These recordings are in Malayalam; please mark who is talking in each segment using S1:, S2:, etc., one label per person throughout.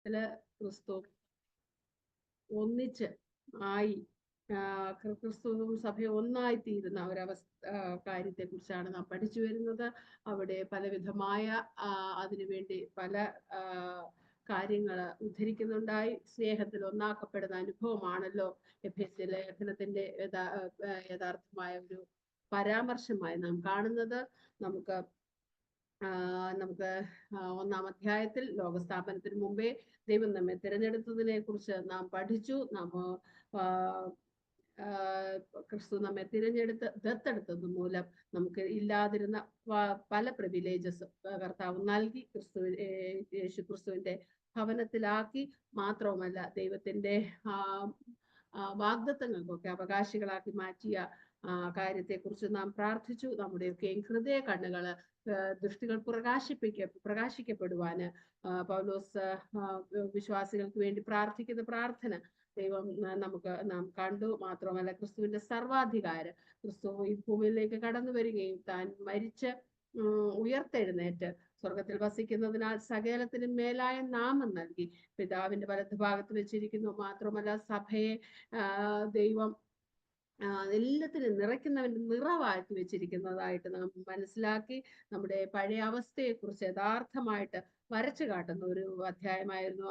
S1: ക്രിസ്തു ഒന്നിച്ച് ആയി ക്രിസ്തുവും സഭയും ഒന്നായി തീരുന്ന കാര്യത്തെ കുറിച്ചാണ് നാം പഠിച്ചു വരുന്നത്. അവിടെ പലവിധമായ അതിനുവേണ്ടി പല കാര്യങ്ങൾ ഉദ്ധരിക്കുന്നുണ്ടായി. സ്നേഹത്തിൽ ഒന്നാക്കപ്പെടുന്ന അനുഭവമാണല്ലോ എഫേസ്യ ലേഖനത്തിന്റെ യഥാർത്ഥമായ ഒരു പരാമർശമായി നാം കാണുന്നത്. നമുക്ക് ഒന്നാം അധ്യായത്തിൽ ലോകസ്ഥാപനത്തിന് മുമ്പേ ദൈവം നമ്മെ തിരഞ്ഞെടുത്തതിനെ കുറിച്ച് നാം പഠിച്ചു. ക്രിസ്തു നമ്മെ തിരഞ്ഞെടുത്ത് ദത്തെടുത്തത് മൂലം നമുക്ക് ഇല്ലാതിരുന്ന പല പ്രിവിലേജസ് കർത്താവ് നൽകി. യേശു ക്രിസ്തുവിന്റെ ഭവനത്തിലാക്കി. മാത്രവുമല്ല ദൈവത്തിന്റെ വാഗ്ദത്തങ്ങൾക്കൊക്കെ അവകാശികളാക്കി മാറ്റിയ കാര്യത്തെക്കുറിച്ച് നാം പ്രാർത്ഥിച്ചു. നമ്മുടെയൊക്കെ ഹൃദയ കണ്ണുകള് ദൃഷ്ടികൾ പ്രകാശിക്കപ്പെടുവാന് പൗലോസ് വിശ്വാസികൾക്ക് വേണ്ടി പ്രാർത്ഥിക്കുന്ന പ്രാർത്ഥന ദൈവം നാം കണ്ടു. മാത്രമല്ല ക്രിസ്തുവിന്റെ സർവാധികാരം, ക്രിസ്തു ഈ ഭൂമിയിലേക്ക് കടന്നു വരികയും താൻ മരിച്ച് ഉയർത്തെഴുന്നേറ്റ് സ്വർഗത്തിൽ വസിക്കുന്നതിനാൽ സകലത്തിനും മേലായ നാമം നൽകി പിതാവിന്റെ വലതുഭാഗത്ത് വെച്ചിരിക്കുന്നു. മാത്രമല്ല സഭയെ ദൈവം എല്ലാത്തിനും നിറയ്ക്കുന്നവന്റെ നിറവാക്കി വെച്ചിരിക്കുന്നതായിട്ട് നാം മനസ്സിലാക്കി. നമ്മുടെ പഴയ അവസ്ഥയെക്കുറിച്ച് യഥാർത്ഥമായിട്ട് വരച്ചു കാട്ടുന്ന ഒരു അധ്യായമായിരുന്നു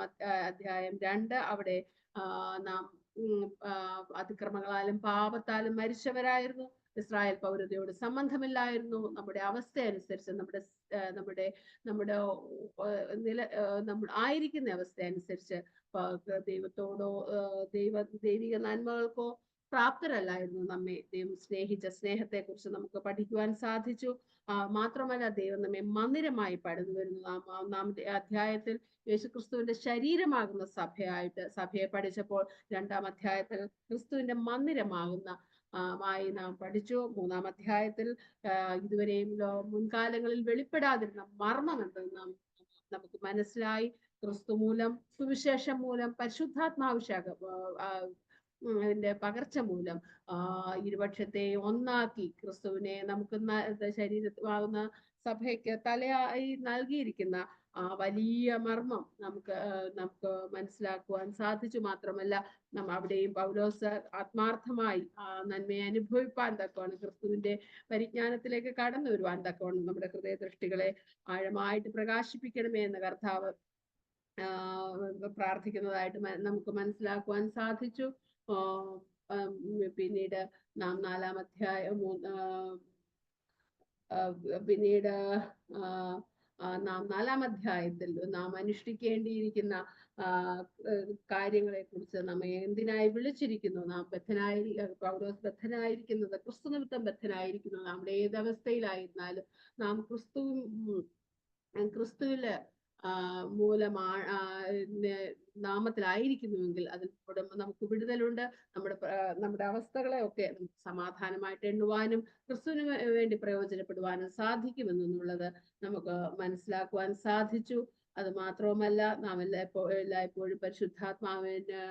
S1: അധ്യായം 2. അവിടെ നാം അതിക്രമങ്ങളാലും പാപത്താലും മരിച്ചവരായിരുന്നു. ഇസ്രായേൽ പൗരതയോട് സംബന്ധമില്ലായിരുന്നു. നമ്മുടെ അവസ്ഥ അനുസരിച്ച് നമ്മുടെ ആയിരിക്കുന്ന അവസ്ഥ അനുസരിച്ച് ദൈവത്തോടോ ദൈവിക നന്മകൾക്കോ പ്രാപ്തരല്ലായിരുന്നു. നമ്മെ ദൈവം സ്നേഹിച്ച സ്നേഹത്തെക്കുറിച്ച് നമുക്ക് പഠിക്കുവാൻ സാധിച്ചു. മാത്രമല്ല ദൈവം നമ്മെ മന്ദിരമായി പണിതു വരുന്നു. ഒന്നാമത്തെ അധ്യായത്തിൽ യേശുക്രിസ്തുവിന്റെ ശരീരമാകുന്ന സഭയെ പഠിച്ചപ്പോൾ 2-ാം അധ്യായത്തിൽ ക്രിസ്തുവിന്റെ മന്ദിരമാകുന്ന നാം പഠിച്ചു. 3-ാം അധ്യായത്തിൽ ഇതുവരെയും മുൻകാലങ്ങളിൽ വെളിപ്പെടാതിരുന്ന മർമ്മം എന്തെന്ന് നമുക്ക് മനസ്സിലായി. ക്രിസ്തു മൂലം, സുവിശേഷം മൂലം, പരിശുദ്ധാത്മാവിന്റെ പകർച്ച മൂലം ഇരുപക്ഷത്തെ ഒന്നാക്കി ക്രിസ്തുവിനെ നമുക്ക് ശരീരമാകുന്ന സഭയ്ക്ക് തലയായി നൽകിയിരിക്കുന്ന വലിയ മർമ്മം നമുക്ക് മനസ്സിലാക്കുവാൻ സാധിച്ചു. മാത്രമല്ല അവിടെയും പൗലോസ് ആത്മാർത്ഥമായി നന്മയെ അനുഭവിപ്പാൻ തക്കവണ്ണം, ക്രിസ്തുവിന്റെ പരിജ്ഞാനത്തിലേക്ക് കടന്നു വരുവാൻ തക്കവണ്ണം നമ്മുടെ ഹൃദയ ദൃഷ്ടികളെ ആഴമായിട്ട് പ്രകാശിപ്പിക്കണമേ എന്ന് കർത്താവ് പ്രാർത്ഥിക്കുന്നതായിട്ട് നമുക്ക് മനസ്സിലാക്കുവാൻ സാധിച്ചു. പിന്നീട് നാം 4-ാം അധ്യായം നാം 4-ാം അധ്യായത്തിൽ നാം അനുഷ്ഠിക്കേണ്ടിയിരിക്കുന്ന കാര്യങ്ങളെ കുറിച്ച് നമ്മെ എന്തിനായി വിളിച്ചിരിക്കുന്നു, നാം പൗലോസ് ബദ്ധനായിരിക്കുന്നത്, ക്രിസ്തു നിമിത്തം ബദ്ധനായിരിക്കുന്നു. നമ്മുടെ ഏതവസ്ഥയിലായിരുന്നാലും നാം ക്രിസ്തുവില് നാമത്തിലായിരിക്കുന്നുവെങ്കിൽ അതിൽ നമുക്ക് വിടുതലുണ്ട്. നമ്മുടെ അവസ്ഥകളെ ഒക്കെ നമുക്ക് സമാധാനമായിട്ട് എണ്ണുവാനും ക്രിസ്തുവിന് വേണ്ടി പ്രയോജനപ്പെടുവാനും സാധിക്കുമെന്നുള്ളത് നമുക്ക് മനസ്സിലാക്കുവാൻ സാധിച്ചു. അത് മാത്രവുമല്ല നാം എല്ലായ്പ്പോഴും പരിശുദ്ധാത്മാവിന്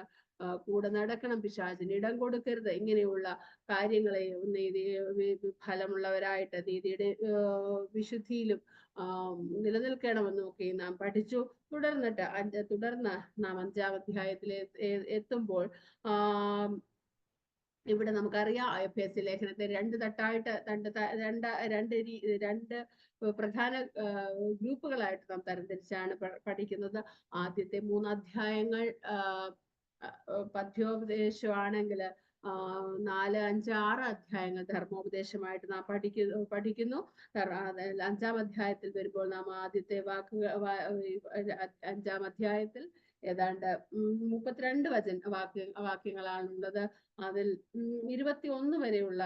S1: കൂടെ നടക്കണം, പിശാചിന് ഇടം കൊടുക്കരുത്. ഇങ്ങനെയുള്ള കാര്യങ്ങളെ ഫലമുള്ളവരായിട്ട് നീതിയുടെ വിശുദ്ധിയിലും നിലനിൽക്കണമെന്നും ഒക്കെ നാം പഠിച്ചു. തുടർന്ന് നാം 5-ാം അധ്യായത്തിൽ എത്തുമ്പോൾ ഇവിടെ നമുക്കറിയാം എഫേസ്യ ലേഖനത്തെ രണ്ട് പ്രധാന ഗ്രൂപ്പുകളായിട്ട് നാം തരംതിരിച്ചാണ് പഠിക്കുന്നത്. ആദ്യത്തെ 3 അധ്യായങ്ങൾ പദ്യോപദേശമാണെങ്കിൽ 4, 5, 6 അധ്യായങ്ങൾ ധർമ്മോപദേശമായിട്ട് നാം പഠിക്കുന്നു. 5-ാം അധ്യായത്തിൽ വരുമ്പോൾ നാം ആദ്യത്തെ 5-ാം അധ്യായത്തിൽ ഏതാണ്ട് 32 വാക്യങ്ങളാണുള്ളത്. അതിൽ 21 വരെയുള്ള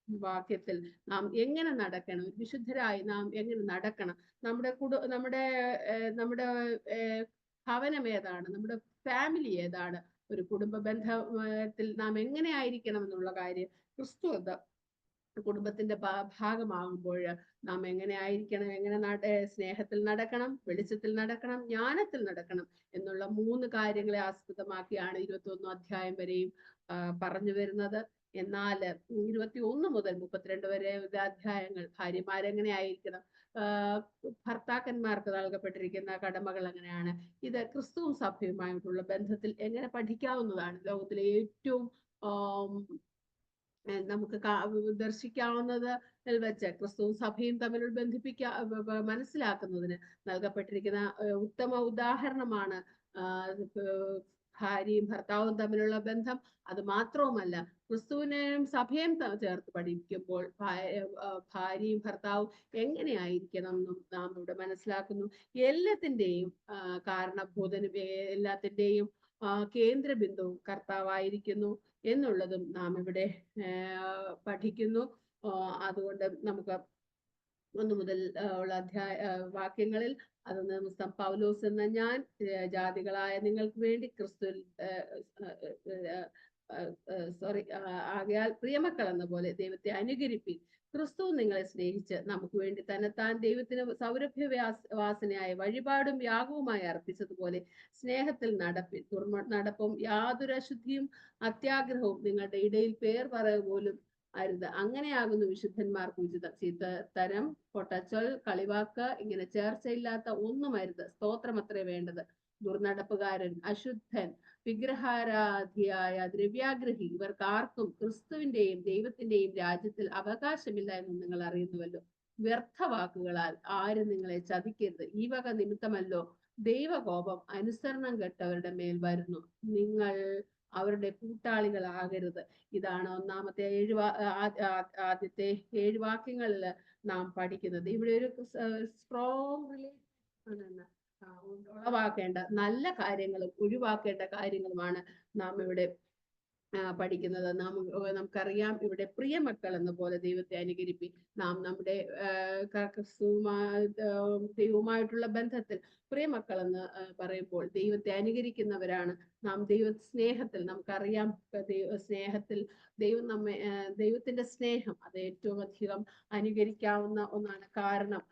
S1: വാക്യത്തിൽ നാം എങ്ങനെ നടക്കണം, വിശുദ്ധരായി നാം എങ്ങനെ നടക്കണം, നമ്മുടെ ഭവനം ഏതാണ്, നമ്മുടെ ഫാമിലി ഏതാണ്, ഒരു കുടുംബ ബന്ധത്തിൽ നാം എങ്ങനെ ആയിരിക്കണം എന്നുള്ള കാര്യം ക്രിസ്തു കുടുംബത്തിന്റെ ഭാഗമാകുമ്പോൾ നാം എങ്ങനെ ആയിരിക്കണം, എങ്ങനെ സ്നേഹത്തിൽ നടക്കണം, വെളിച്ചത്തിൽ നടക്കണം, ജ്ഞാനത്തിൽ നടക്കണം എന്നുള്ള 3 കാര്യങ്ങളെ ആസ്പദമാക്കിയാണ് 21 അധ്യായം വരെയും പറഞ്ഞു വരുന്നത്. എന്നാൽ 21 മുതൽ 32 വരെ അധ്യായങ്ങൾ ഭാര്യമാരെങ്ങനെ ആയിരിക്കണം, ഭർത്താക്കന്മാർക്ക് നൽകപ്പെട്ടിരിക്കുന്ന കടമകൾ എങ്ങനെയാണ്, ഇത് ക്രിസ്തുവും സഭയുമായിട്ടുള്ള ബന്ധത്തിൽ എങ്ങനെ പഠിക്കാവുന്നതാണ്. ലോകത്തിലെ ഏറ്റവും നമുക്ക് ദർശിക്കാവുന്നത് വെച്ച് ക്രിസ്തുവും സഭയും തമ്മിൽ മനസ്സിലാക്കുന്നതിന് നൽകപ്പെട്ടിരിക്കുന്ന ഉത്തമ ഉദാഹരണമാണ് ഭാര്യയും ഭർത്താവും തമ്മിലുള്ള ബന്ധം. അത് മാത്രവുമല്ല, ക്രിസ്തുവിനെയും സഭയും ചേർത്ത് പഠിക്കുമ്പോൾ ഭാര്യയും ഭർത്താവും എങ്ങനെയായിരിക്കണം എന്നും നാം ഇവിടെ മനസ്സിലാക്കുന്നു. എല്ലാത്തിൻ്റെയും കാരണഭൂതനും എല്ലാത്തിൻ്റെയും കേന്ദ്ര ബിന്ദുവും കർത്താവായിരിക്കുന്നു എന്നുള്ളതും നാം ഇവിടെ പഠിക്കുന്നു. അതുകൊണ്ട് നമുക്ക് 1 മുതൽ ഉള്ള വാക്യങ്ങളിൽ അതൊന്ന് പൗലോസ് എന്ന ഞാൻ ജാതികളായ നിങ്ങൾക്ക് വേണ്ടി ക്രിസ്തു ആകയാൽ പ്രിയമക്കൾ എന്ന പോലെ ദൈവത്തെ അനുകരിപ്പിൻ. ക്രിസ്തു നിങ്ങളെ സ്നേഹിച്ച് നമുക്ക് വേണ്ടി തന്നെത്താൻ ദൈവത്തിന് സൗരഭ്യവാസനയായ വഴിപാടും യാഗവുമായി അർപ്പിച്ചതുപോലെ സ്നേഹത്തിൽ നടപ്പിൻ. നടപ്പും യാതൊരു അശുദ്ധിയും അത്യാഗ്രഹവും നിങ്ങളുടെ ഇടയിൽ പേർ പറയുക പോലും അരുത്. അങ്ങനെയാകുന്നു വിശുദ്ധന്മാർക്ക് ഉചിതം. ചീത്തത്തരം, പൊട്ടച്ചൊൽ, കളിവാക്ക് ഇങ്ങനെ ചേർച്ചയില്ലാത്ത ഒന്നും അരുത്. സ്തോത്രം അത്രേ വേണ്ടത്. ദുർനടപ്പുകാരൻ, അശുദ്ധൻ, വിഗ്രഹാരാധിയായ ദ്രവ്യാഗ്രഹി ഇവർക്ക് ആർക്കും ക്രിസ്തുവിന്റെയും ദൈവത്തിന്റെയും രാജ്യത്തിൽ അവകാശമില്ല എന്ന് നിങ്ങൾ അറിയുന്നുവല്ലോ. വ്യർത്ഥവാക്കുകളാൽ ആരും നിങ്ങളെ ചതിക്കരുത്. ഈ വക നിമിത്തമല്ലോ ദൈവകോപം അനുസരണം കെട്ടവരുടെ മേൽ വരുന്നു. നിങ്ങൾ അവരുടെ കൂട്ടാളികളാകരുത്. ഇതാണ് ഒന്നാമത്തെ ആദ്യത്തെ 7 വാക്യങ്ങളിൽ നാം പഠിക്കുന്നത്. ഇവിടെ ഒരു സ്ട്രോങ് റിലേഷൻ ഉളവാക്കേണ്ട നല്ല കാര്യങ്ങളും ഒഴിവാക്കേണ്ട കാര്യങ്ങളുമാണ് നാം ഇവിടെ പഠിക്കുന്നത്. നമുക്കറിയാം, ഇവിടെ പ്രിയമക്കൾ എന്ന പോലെ ദൈവത്തെ അനുകരിപ്പി. നാം നമ്മുടെ ദൈവവുമായിട്ടുള്ള ബന്ധത്തിൽ പ്രിയമക്കൾ എന്ന് പറയുമ്പോൾ ദൈവത്തെ അനുകരിക്കുന്നവരാണ് നാം. സ്നേഹത്തിൽ നമുക്കറിയാം, സ്നേഹത്തിൽ ദൈവത്തിന്റെ സ്നേഹം അത് ഏറ്റവും അധികം അനുകരിക്കാവുന്ന ഒന്നാണ്. കാരണം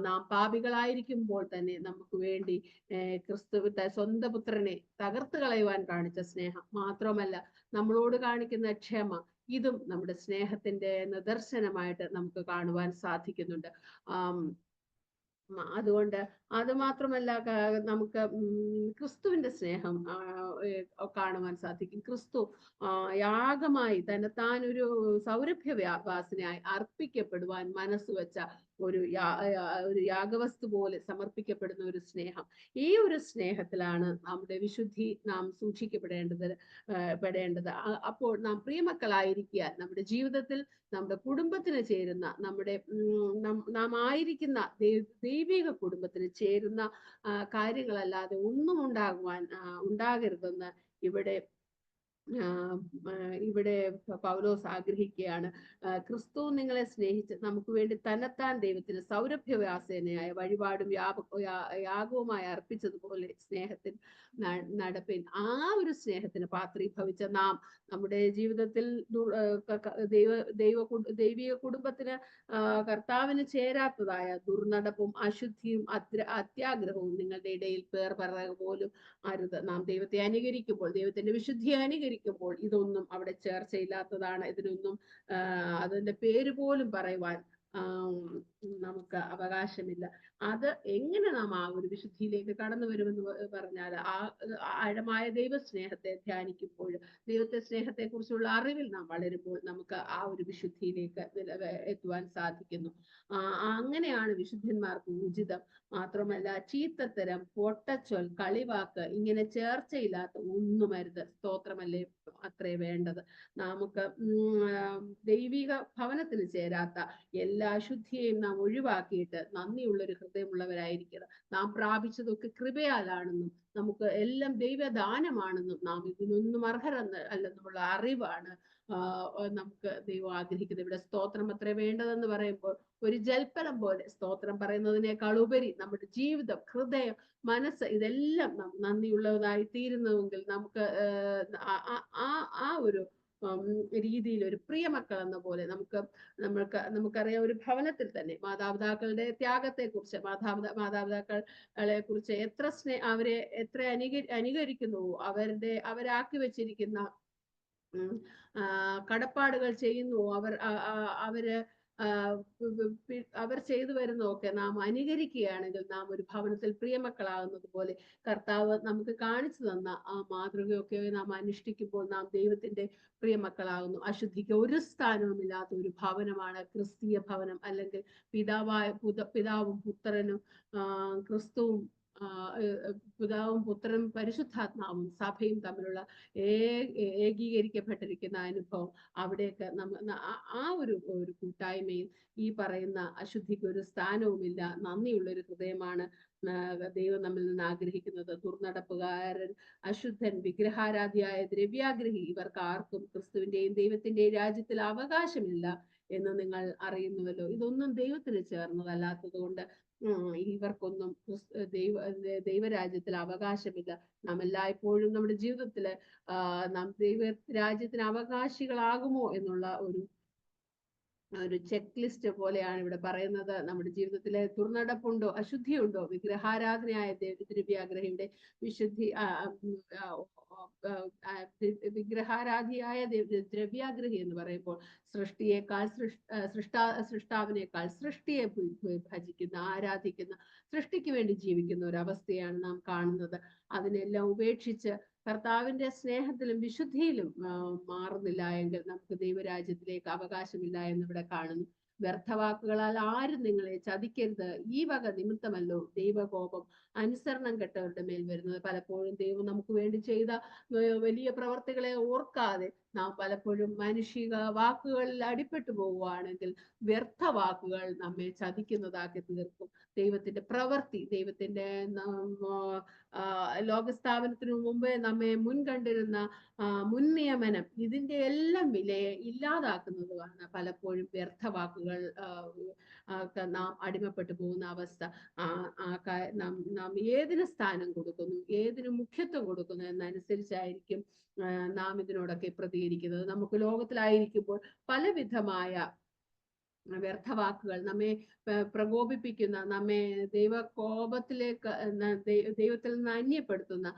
S1: നാം പാപികളായിരിക്കുമ്പോൾ തന്നെ നമുക്ക് വേണ്ടി സ്വന്തം പുത്രനെ തകർത്ത് കളയുവാൻ കാണിച്ച സ്നേഹം മാത്രമല്ല, നമ്മളോട് കാണിക്കുന്ന ക്ഷമ, ഇതും നമ്മുടെ സ്നേഹത്തിന്റെ നിദർശനമായിട്ട് നമുക്ക് കാണുവാൻ സാധിക്കുന്നുണ്ട്. അതുകൊണ്ട് അത് മാത്രമല്ല, നമുക്ക് ക്രിസ്തുവിന്റെ സ്നേഹം കാണുവാൻ സാധിക്കും. ക്രിസ്തു യാഗമായി തന്നെത്താനൊരു സൗരഭ്യവാസനയായി അർപ്പിക്കപ്പെടുവാൻ മനസ്സുവെച്ച ഒരു യാഗവസ്തു പോലെ സമർപ്പിക്കപ്പെടുന്ന ഒരു സ്നേഹം. ഈ ഒരു സ്നേഹത്തിലാണ് നമ്മുടെ വിശുദ്ധി നാം പെടേണ്ടത്. അപ്പോൾ നാം പ്രിയമക്കളായിരിക്കുക നമ്മുടെ ജീവിതത്തിൽ നമ്മുടെ കുടുംബത്തിന് ചേരുന്ന നാം ആയിരിക്കുന്ന ദൈവിക കുടുംബത്തിന് ചേരുന്ന കാര്യങ്ങളല്ലാതെ ഒന്നും ഉണ്ടാകരുതെന്ന് ഇവിടെ പൗലോസ് ആഗ്രഹിക്കുകയാണ്. ക്രിസ്തു നിങ്ങളെ സ്നേഹിച്ച് നമുക്ക് വേണ്ടി തന്നെത്താൻ ദൈവത്തിന് സൗരഭ്യവാസനയായ വഴിപാടും യാഗവുമായി അർപ്പിച്ചതുപോലെ സ്നേഹത്തിൽ നടപ്പിൻ. ആ ഒരു സ്നേഹത്തിന് പാത്രീഭവിച്ച നാം നമ്മുടെ ജീവിതത്തിൽ ദൈവിക കുടുംബത്തിന് കർത്താവിന് ചേരാത്തതായ ദുർനടപ്പും അശുദ്ധിയും അത്യാഗ്രഹവും നിങ്ങളുടെ ഇടയിൽ പേർ പറയുക പോലും അരുത്. നാം ദൈവത്തെ അനുകരിക്കുമ്പോൾ, ദൈവത്തിന്റെ വിശുദ്ധിയെ അനുകരിക്കുമ്പോൾ ഇതൊന്നും അവിടെ ചേർച്ചയില്ലാത്തതാണ്. ഇതിനൊന്നും അതിന്റെ പേര് പോലും പറയുവാൻ നമുക്ക് അവകാശമില്ല. അത് എങ്ങനെ നാം ആ ഒരു വിശുദ്ധിയിലേക്ക് കടന്നു വരുമെന്ന് പറഞ്ഞാൽ, ആഴമായ ദൈവസ്നേഹത്തെ ധ്യാനിക്കുമ്പോൾ, ദൈവത്തെ സ്നേഹത്തെ കുറിച്ചുള്ള അറിവിൽ നാം വളരുമ്പോൾ നമുക്ക് ആ ഒരു വിശുദ്ധിയിലേക്ക് എത്തുവാൻ സാധിക്കുന്നു. അങ്ങനെയാണ് വിശുദ്ധന്മാർക്ക് ഉചിതം. മാത്രമല്ല, ചീത്തത്തരം, പൊട്ടച്ചൊൽ, കളിവാക്ക് ഇങ്ങനെ ചേർച്ചയില്ലാത്ത ഒന്നുമരുത്. സ്തോത്രമല്ലേ അത്രേ വേണ്ടത്. നമുക്ക് ദൈവിക ഭവനത്തിന് ചേരാത്ത എല്ലാ അശുദ്ധിയെയും നാം ഒഴിവാക്കിയിട്ട് നന്ദിയുള്ളൊരു ഹൃദയമുള്ളവരായിരിക്കണം. നാം പ്രാപിച്ചതൊക്കെ കൃപയാലാണെന്നും നമുക്ക് എല്ലാം ദൈവദാനമാണെന്നും നാം ഇതിനൊന്നും അല്ലെന്നുമുള്ള അറിവാണ് നമുക്ക് ദൈവം ആഗ്രഹിക്കുന്നത്. ഇവിടെ സ്തോത്രം അത്ര വേണ്ടതെന്ന് പറയുമ്പോൾ ഒരു ജൽപ്പനം പോലെ സ്തോത്രം പറയുന്നതിനേക്കാൾ ഉപരി നമ്മുടെ ജീവിതം, ഹൃദയം, മനസ്സ് ഇതെല്ലാം നന്ദിയുള്ളതായി തീരുന്നുവെങ്കിൽ നമുക്ക് ആ ഒരു രീതിയിൽ ഒരു പ്രിയമക്കൾ എന്ന പോലെ നമുക്കറിയാം, ഒരു ഭവനത്തിൽ തന്നെ മാതാപിതാക്കളുടെ ത്യാഗത്തെക്കുറിച്ച്, മാതാപിതാക്കളെ കുറിച്ച് അവരെ എത്ര അനുകരിക്കുന്നുവോ, അവരാക്കി വെച്ചിരിക്കുന്ന കടപ്പാടുകൾ ചെയ്യുന്നുവോ, അവര് അവർ ചെയ്തു വരുന്നതൊക്കെ നാം അനുകരിക്കുകയാണെങ്കിൽ നാം ഒരു ഭവനത്തിൽ പ്രിയമക്കളാകുന്നത് പോലെ കർത്താവ് നമുക്ക് കാണിച്ചു തന്ന ആ മാതൃകയൊക്കെ നാം അനുഷ്ഠിക്കുമ്പോൾ നാം ദൈവത്തിന്റെ പ്രിയമക്കളാകുന്നു. അശുദ്ധിക്ക് ഒരു സ്ഥാനവുമില്ലാത്ത ഒരു ഭവനമാണ് ക്രിസ്തീയ ഭവനം, അല്ലെങ്കിൽ പിതാവും പുത്രനും ക്രിസ്തുവും പിതാവും പുത്രനും പരിശുദ്ധാത്മാവും സഭയും തമ്മിലുള്ള ഏകീകരിക്കപ്പെട്ടിരിക്കുന്ന അനുഭവം. അവിടെയൊക്കെ ആ ഒരു കൂട്ടായ്മയിൽ ഈ പറയുന്ന അശുദ്ധിക്ക് ഒരു സ്ഥാനവുമില്ല. നന്ദിയുള്ളൊരു ഹൃദയമാണ് ദൈവം നമ്മിൽ നിന്ന് ആഗ്രഹിക്കുന്നത്. ദുർനടപ്പുകാരൻ, അശുദ്ധൻ, വിഗ്രഹാരാധിയായ ദ്രവ്യാഗ്രഹി, ഇവർക്ക് ആർക്കും ക്രിസ്തുവിന്റെയും ദൈവത്തിന്റെയും രാജ്യത്തിൽ അവകാശമില്ല എന്ന് നിങ്ങൾ അറിയുന്നുവല്ലോ. ഇതൊന്നും ദൈവത്തിന് ചേർന്നതല്ലാത്തത് കൊണ്ട് ഇവർക്കൊന്നും ദൈവരാജ്യത്തിൽ അവകാശമില്ല. നാം എല്ലായ്പ്പോഴും നമ്മുടെ ജീവിതത്തില് നാം ദൈവ രാജ്യത്തിന് അവകാശികളാകുമോ എന്നുള്ള ഒരു ചെക്ക് ലിസ്റ്റ് പോലെയാണ് ഇവിടെ പറയുന്നത്. നമ്മുടെ ജീവിതത്തിലെ ദുർനടപ്പുണ്ടോ, അശുദ്ധിയുണ്ടോ, വിഗ്രഹാരാധനയായ ദ്രവ്യാഗ്രഹിയുടെ വിശുദ്ധി വിഗ്രഹാരാധിയായ ദ്രവ്യാഗ്രഹി എന്ന് പറയുമ്പോൾ സൃഷ്ടിയേക്കാൾ സൃഷ്ടാവിനേക്കാൾ സൃഷ്ടിയെ ഭജിക്കുന്ന, ആരാധിക്കുന്ന, സൃഷ്ടിക്ക് വേണ്ടി ജീവിക്കുന്ന ഒരു അവസ്ഥയാണ് നാം കാണുന്നത്. അതിനെല്ലാം ഉപേക്ഷിച്ച് കർത്താവിന്റെ സ്നേഹത്തിലും വിശുദ്ധിയിലും മാറുന്നില്ല എങ്കിൽ നമുക്ക് ദൈവരാജ്യത്തിലേക്ക് അവകാശമില്ല എന്നിവിടെ കാണുന്നു. വ്യർത്ഥവാക്കുകളാൽ ആരും നിങ്ങളെ ചതിക്കരുത്, ഈ വക നിമിത്തമല്ലോ ദൈവകോപം അനുസരണം കെട്ടവരുടെ മേൽ വരുന്നത്. പലപ്പോഴും ദൈവം നമുക്ക് വേണ്ടി ചെയ്ത വലിയ പ്രവർത്തികളെ ഓർക്കാതെ നാം പലപ്പോഴും മാനുഷിക വാക്കുകളിൽ അടിപ്പെട്ടു പോവുകയാണെങ്കിൽ വ്യർത്ഥ വാക്കുകൾ നമ്മെ ചതിക്കുന്നതാക്കി തീർക്കും. ദൈവത്തിന്റെ പ്രവൃത്തി, ദൈവത്തിന്റെ ലോകസ്ഥാപനത്തിനു മുമ്പേ നമ്മെ മുൻകണ്ടിരുന്ന മുൻനിയമനം, ഇതിന്റെ എല്ലാം വിലയെ ഇല്ലാതാക്കുന്നതുമാണ് പലപ്പോഴും വ്യർത്ഥവാക്കുകൾ നാം അടിമപ്പെട്ടു പോകുന്ന അവസ്ഥ. നാം ഏതിന് സ്ഥാനം കൊടുക്കുന്നു, ഏതിന് മുഖ്യത്വം കൊടുക്കുന്നു എന്നനുസരിച്ചായിരിക്കും നാം ഇതിനോടൊക്കെ പ്രതികരിക്കുന്നത്. നമുക്ക് ലോകത്തിലായിരിക്കുമ്പോൾ പലവിധമായ വ്യർത്ഥവാക്കുകൾ നമ്മെ പ്രകോപിപ്പിക്കുന്ന, നമ്മെ ദൈവകോപത്തിലേക്ക്, ദൈവത്തിൽ നിന്ന് അന്യപ്പെടുത്തുന്ന,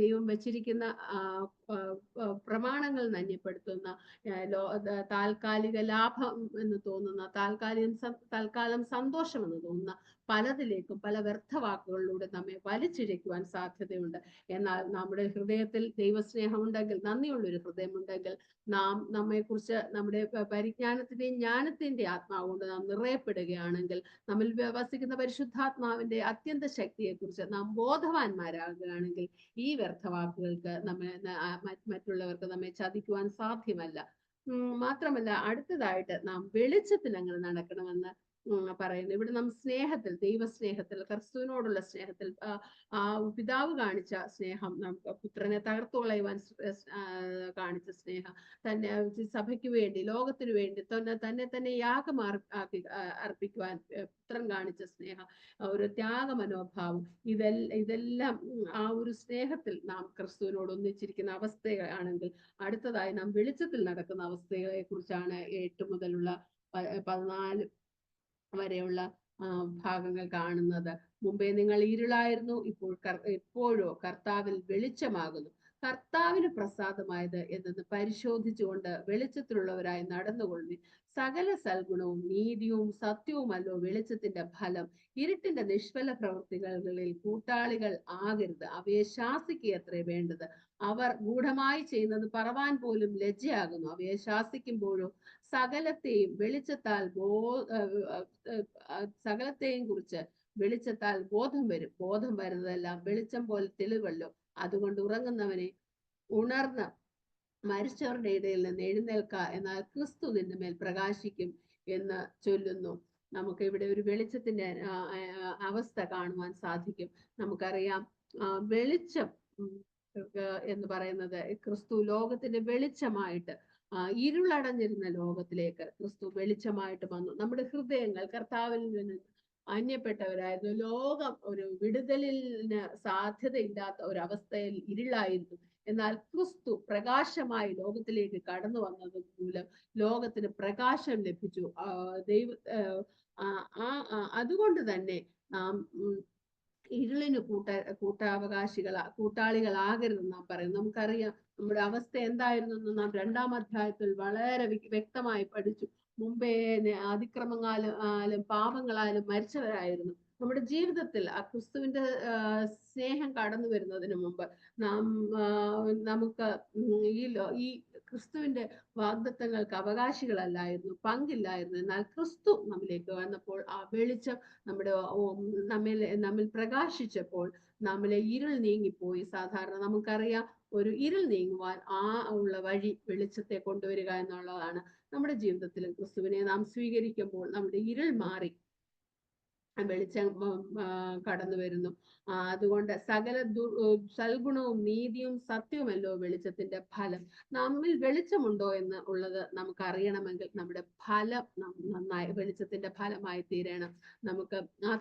S1: ദൈവം വച്ചിരിക്കുന്ന പ്രമാണങ്ങൾ അന്യപ്പെടുത്തുന്ന, താൽക്കാലിക ലാഭം എന്ന് തോന്നുന്ന, തൽക്കാലം സന്തോഷം എന്ന് തോന്നുന്ന പലതിലേക്കും, പല വ്യർത്ഥവാക്കുകളിലൂടെ നമ്മെ വലിച്ചിഴയ്ക്കുവാൻ സാധ്യതയുണ്ട്. എന്നാൽ നമ്മുടെ ഹൃദയത്തിൽ ദൈവസ്നേഹം ഉണ്ടെങ്കിൽ, നന്ദിയുള്ളൊരു ഹൃദയമുണ്ടെങ്കിൽ, നാം നമ്മെക്കുറിച്ച് നമ്മുടെ പരിജ്ഞാനത്തിന്റെയും ജ്ഞാനത്തിന്റെയും ആത്മാവ് കൊണ്ട് നാം നിറയപ്പെടുകയാണെങ്കിൽ, നമ്മിൽ വസിക്കുന്ന പരിശുദ്ധാത്മാവിന്റെ അത്യന്ത ശക്തിയെക്കുറിച്ച് നാം ബോധവാന്മാരാകുകയാണെങ്കിൽ, ഈ വ്യർത്ഥവാക്കുകൾക്ക് മറ്റുള്ളവർക്ക് നമ്മെ ചതിക്കുവാൻ സാധ്യമല്ല. മാത്രമല്ല, അടുത്തതായിട്ട് നാം വെളിച്ചത്തിൽ അങ്ങനെ നടക്കണമെന്ന് പറയുന്നു. ഇവിടെ നാം സ്നേഹത്തിൽ, ദൈവസ്നേഹത്തിൽ, ക്രിസ്തുവിനോടുള്ള സ്നേഹത്തിൽ, പിതാവ് കാണിച്ച സ്നേഹം, പുത്രനെ തകർത്തുകളയുവാൻ കാണിച്ച സ്നേഹം, തന്നെ സഭയ്ക്ക് വേണ്ടി, ലോകത്തിനു വേണ്ടി തന്നെ യാഗമാക്കി അർപ്പിക്കുവാൻ പുത്രൻ കാണിച്ച സ്നേഹം, ഒരു ത്യാഗ മനോഭാവം, ഇതെല്ലാം ആ ഒരു സ്നേഹത്തിൽ നാം ക്രിസ്തുവിനോട് ഒന്നിച്ചിരിക്കുന്ന അവസ്ഥയാണെങ്കിൽ, അടുത്തതായി നാം വെളിച്ചത്തിൽ നടക്കുന്ന അവസ്ഥയെ കുറിച്ചാണ് 8 മുതലുള്ള 14 വരെയുള്ള ഭാഗങ്ങൾ കാണുന്നത്. മുമ്പേ നിങ്ങൾ ഇരുളായിരുന്നു, ഇപ്പോഴോ കർത്താവിൽ വെളിച്ചമാകുന്നു. കർത്താവിന് പ്രസാദമായത് എന്തെന്ന് പരിശോധിച്ചുകൊണ്ട് വെളിച്ചത്തിലുള്ളവരായി നടന്നുകൊള്ളു. സകല സൽഗുണവും നീതിയും സത്യവുമല്ലോ വെളിച്ചത്തിന്റെ ഫലം. ഇരുട്ടിന്റെ നിഷ്ഫല പ്രവൃത്തികളിൽ കൂട്ടാളികൾ ആകരുത്, അവയെ ശാസിക്കുകയത്രേ വേണ്ടത്. അവർ ഗൂഢമായി ചെയ്യുന്നത് പറവാൻ പോലും ലജ്ജയാകുന്നു. അവയെ ശാസിക്കുമ്പോഴോ സകലത്തെയും കുറിച്ച് വെളിച്ചത്താൽ ബോധം വരും. ബോധം വരുന്നതെല്ലാം വെളിച്ചം പോലെ തെളിവല്ലോ. അതുകൊണ്ട് ഉറങ്ങുന്നവനെ ഉണർന്ന് മരിച്ചവരുടെ ഇടയിൽ നിന്ന് എഴുന്നേൽക്ക, എന്നാൽ ക്രിസ്തു നിന്റെ മേൽ പ്രകാശിക്കും എന്ന് ചൊല്ലുന്നു. നമുക്ക് ഇവിടെ ഒരു വെളിച്ചത്തിന്റെ അവസ്ഥ കാണുവാൻ സാധിക്കും. നമുക്കറിയാം, വെളിച്ചം എന്ന് പറയുന്നത് ക്രിസ്തു ലോകത്തിന്റെ വെളിച്ചമായിട്ട്, ഇരുളടഞ്ഞിരുന്ന ലോകത്തിലേക്ക് ക്രിസ്തു വെളിച്ചമായിട്ട് വന്നു. നമ്മുടെ ഹൃദയങ്ങൾ കർത്താവിൽ നിന്ന് അന്യപ്പെട്ടവരായിരുന്നു. ലോകം ഒരു വിടുതലിന് സാധ്യതയില്ലാത്ത ഒരു അവസ്ഥയിൽ ഇരുളായിരുന്നു. എന്നാൽ ക്രിസ്തു പ്രകാശമായി ലോകത്തിലേക്ക് കടന്നു വന്നത് മൂലം ലോകത്തിന് പ്രകാശം ലഭിച്ചു. അതുകൊണ്ട് തന്നെ നാം ഇരുളിന് കൂട്ടാളികളാകരുതെന്ന് നാം പറയുന്നു. നമുക്കറിയാം നമ്മുടെ അവസ്ഥ എന്തായിരുന്നു എന്ന് നാം 2-ാം അധ്യായത്തിൽ വളരെ വ്യക്തമായി പഠിച്ചു. മുമ്പേ അതിക്രമങ്ങളാലും പാപങ്ങളാലും മരിച്ചവരായിരുന്നു. നമ്മുടെ ജീവിതത്തിൽ ആ ക്രിസ്തുവിന്റെ സ്നേഹം കടന്നു വരുന്നതിന് മുമ്പ് നാം നമുക്ക് ഈ ക്രിസ്തുവിന്റെ വാഗ്ദത്തങ്ങൾക്ക് അവകാശികളല്ലായിരുന്നു, പങ്കില്ലായിരുന്നു. എന്നാൽ ക്രിസ്തു നമ്മിലേക്ക് വന്നപ്പോൾ ആ വെളിച്ചം നമ്മുടെ നമ്മിൽ പ്രകാശിച്ചപ്പോൾ നമ്മളെ ഇരുൾ നീങ്ങിപ്പോയി. സാധാരണ നമുക്കറിയാം, ഒരു ഇരുൾ നീങ്ങുവാൻ ഉള്ള വഴി വെളിച്ചത്തെ കൊണ്ടുവരിക എന്നുള്ളതാണ്. നമ്മുടെ ജീവിതത്തിൽ ക്രിസ്തുവിനെ നാം സ്വീകരിക്കുമ്പോൾ നമ്മുടെ ഇരുൾ മാറി വെളിച്ചം കടന്നു വരുന്നു. അതുകൊണ്ട് സൽഗുണവും നീതിയും സത്യവുമല്ലോ വെളിച്ചത്തിന്റെ ഫലം. നമ്മിൽ വെളിച്ചമുണ്ടോ എന്ന് ഉള്ളത് നമുക്ക് അറിയണമെങ്കിൽ നമ്മുടെ ഫലം നന്നായി വെളിച്ചത്തിന്റെ ഫലമായി തീരണം.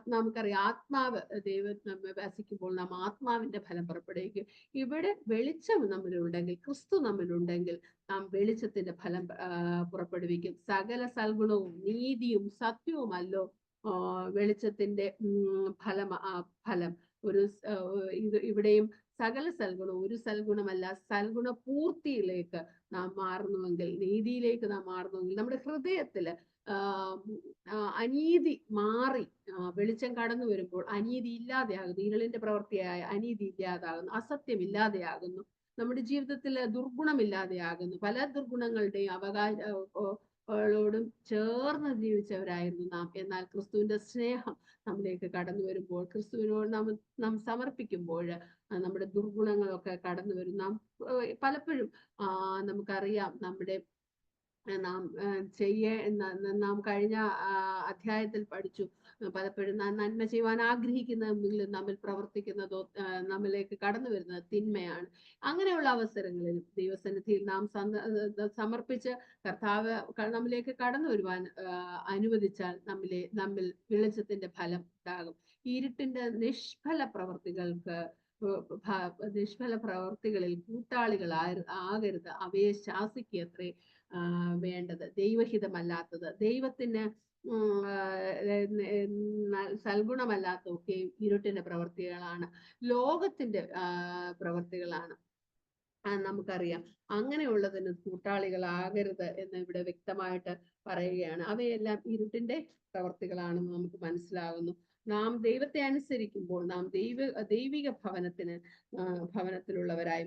S1: നമുക്കറിയാം, ആത്മാവ് ദൈവം നമ്മെ വസിക്കുമ്പോൾ നാം ആത്മാവിന്റെ ഫലം പുറപ്പെടുവിക്കും. ഇവിടെ വെളിച്ചം നമ്മിലുണ്ടെങ്കിൽ, ക്രിസ്തു നമ്മിലുണ്ടെങ്കിൽ നാം വെളിച്ചത്തിന്റെ ഫലം പുറപ്പെടുവിക്കും. സകല സൽഗുണവും നീതിയും സത്യവുമല്ലോ വെളിച്ചത്തിന്റെ ഫലം. ഇവിടെയും സകല സൽഗുണം ഒരു സൽഗുണമല്ല, സൽഗുണ പൂർത്തിയിലേക്ക് നാം മാറുന്നുവെങ്കിൽ, നീതിയിലേക്ക് നാം മാറുന്നുവെങ്കിൽ, നമ്മുടെ ഹൃദയത്തില് അനീതി മാറി വെളിച്ചം കടന്നു വരുമ്പോൾ അനീതി ഇല്ലാതെയാകുന്നു. ഇരുളിന്റെ പ്രവൃത്തിയായ അനീതി ഇല്ലാതാകുന്നു, അസത്യം ഇല്ലാതെയാകുന്നു, നമ്മുടെ ജീവിതത്തിൽ ദുർഗുണമില്ലാതെയാകുന്നു. പല ദുർഗുണങ്ങളുടെയും ോടും ചേർന്ന് ജീവിച്ചവരായിരുന്നു നാം. എന്നാൽ ക്രിസ്തുവിന്റെ സ്നേഹം നമ്മിലേക്ക് കടന്നു വരുമ്പോൾ, ക്രിസ്തുവിനോട് നാം സമർപ്പിക്കുമ്പോൾ നമ്മുടെ ദുർഗുണങ്ങളൊക്കെ കടന്നു വരും. പലപ്പോഴും നമുക്കറിയാം, നാം കഴിഞ്ഞ അധ്യായത്തിൽ പഠിച്ചു, പലപ്പോഴും നന്മ ചെയ്യുവാൻ ആഗ്രഹിക്കുന്നതെങ്കിലും നമ്മിൽ പ്രവർത്തിക്കുന്നതോ നമ്മിലേക്ക് കടന്നു വരുന്നത് തിന്മയാണ്. അങ്ങനെയുള്ള അവസരങ്ങളിൽ ദൈവസന്നിധിയിൽ നാം സമർപ്പിച്ച് കർത്താവ് നമ്മിലേക്ക് കടന്നു വരുവാൻ അനുവദിച്ചാൽ നമ്മിൽ വെളിച്ചത്തിന്റെ ഫലം ഉണ്ടാകും. ഇരുട്ടിന്റെ നിഷ്ഫല പ്രവർത്തികളിൽ കൂട്ടാളികൾ ആകരുത്. അവയെ ശാസിക്കത്രേ വേണ്ടത്. ദൈവഹിതമല്ലാത്തത്, ദൈവത്തിന് സൽഗുണമല്ലാത്തതൊക്കെ ഇരുട്ടിന്റെ പ്രവർത്തികളാണ്, ലോകത്തിന്റെ പ്രവർത്തികളാണ്. നമുക്കറിയാം. അങ്ങനെയുള്ളതിന് കൂട്ടാളികളാകരുത് എന്ന് ഇവിടെ വ്യക്തമായിട്ട് പറയുകയാണ്. അവയെല്ലാം ഇരുട്ടിന്റെ പ്രവർത്തികളാണെന്ന് നമുക്ക് മനസ്സിലാകുന്നു. നാം ദൈവത്തെ അനുസരിക്കുമ്പോൾ നാം ദൈവിക ഭവനത്തിലുള്ളവരായി